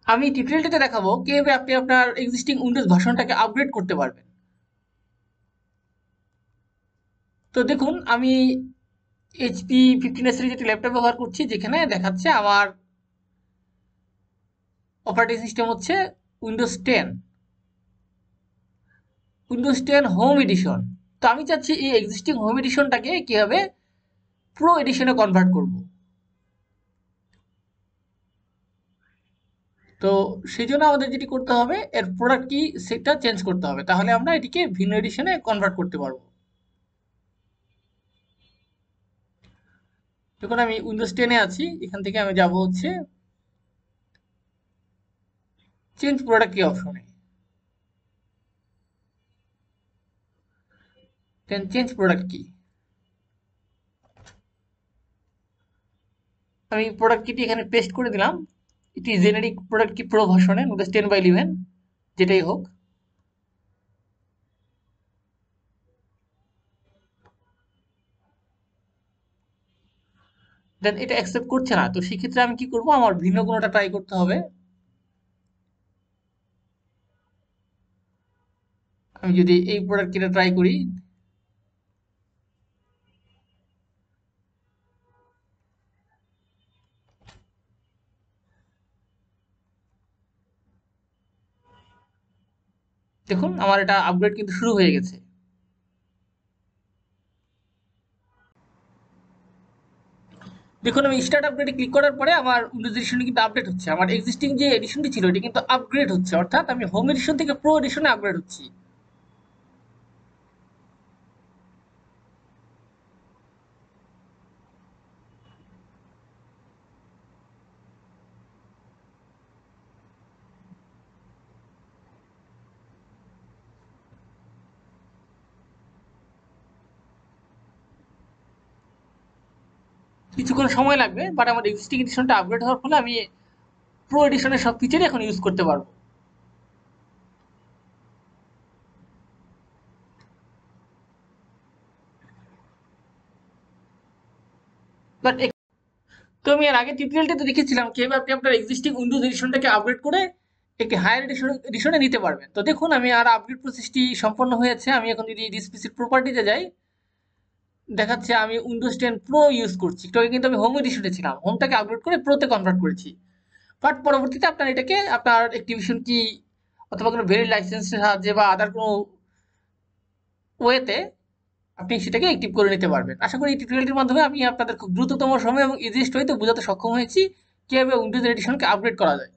আমি টিউটোরিয়ালটাতে দেখাবো কিভাবে আপনি আপনার এক্সিস্টিং উইন্ডোজ ভার্সনটাকে আপগ্রেড করতে পারবেন। তো দেখুন, আমি এইচপি 15 সিরিজ একটি ল্যাপটপ ব্যবহার করছি, যেখানে দেখাচ্ছে আমার অপারেটিং সিস্টেম হচ্ছে উইন্ডোজ 10, উইন্ডোজ 10 হোম এডিশন। তো আমি চাচ্ছি এই এক্সিস্টিং হোম এডিশনটাকে কিভাবে প্রো এডিশনে কনভার্ট করব। তো সেই জন্য আমাদের যেটি করতে হবে, এর প্রোডাক্ট কি সেটা চেঞ্জ করতে হবে, তাহলে আমরা এটিকে ভিন্ন এডিশনে কনভার্ট করতে পারবো। যখন আমি উইন্ডোজ 10-এ আছি, এখান থেকে আমি যাব হচ্ছে চেঞ্জ প্রোডাক্ট কি অপশনে, দেন চেঞ্জ প্রোডাক্ট কি। আমি প্রোডাক্ট কিটি এখানে পেস্ট করে দিলাম। এটি জেনারিক প্রোডাক্ট কি প্রো ভার্সনে উইন্ডোজ 10/11, যেটাই হোক। দেন এটা অ্যাকসেপ্ট করছে না, তো সেক্ষেত্রে আমি কি করব, আমার ভিন্ন কোনোটা ট্রাই করতে হবে। আমি যদি এই প্রোডাক্ট কিটা ট্রাই করি, দেখুন আমার এটা আপগ্রেড কিন্তু শুরু হয়ে গেছে। দেখুন আমি স্টার্ট আপগ্রেডে ক্লিক করার পরে আমার উইন্ডোজ এডিশনে কিন্তু আপডেট হচ্ছে, আমার এক্সিস্টিং যে এডিশনটি ছিল এটি কিন্তু আপগ্রেড হচ্ছে, অর্থাৎ আমি হোম এডিশন থেকে প্রো এডিশনে আপগ্রেড হচ্ছি। কিছুক্ষণ সময় লাগবে, বাট আমার এক্সিস্টিং এডিশনটা আপগ্রেড হওয়ার ফলে আমি প্রো এডিশনের সব ফিচারই এখন ইউজ করতে পারবো। বাট তো আমি এর আগে টিউটোরিয়ালটাতে দেখেছিলাম কিভাবে আপনি আপনার এক্সিস্টিং উইন্ডোজ এডিশনটাকে আপগ্রেড করে একটি হায়ার এডিশনে নিতে পারবেন। তো দেখুন আমি আর আপগ্রেড প্রসেসটি সম্পন্ন হয়েছে। আমি এখন যদি ডিসপিসির প্রপার্টিতে যাই, দেখাচ্ছে আমি উইন্ডোজ 10 প্রো ইউজ করছি। একটু আগে কিন্তু আমি হোম এডিশনে ছিলাম, হোমটাকে আপগ্রেড করে প্রোতে কনভার্ট করেছি। বাট পরবর্তীতে আপনার এটাকে আপনার অ্যাক্টিভিশন কি অথবা কোনো ভেরিড লাইসেন্সের সাহায্যে বা আদার কোনো ওয়েতে আপনি সেটাকে অ্যাক্টিভ করে নিতে পারবেন। আশা করি এই টিউটোরিয়ালটির মাধ্যমে আমি আপনাদের খুব দ্রুততম সময় এবং ইজিয়েস্ট ওয়েতে বোঝাতে সক্ষম হয়েছি কিভাবে উইন্ডোজ এডিশনকে আপগ্রেড করা যায়।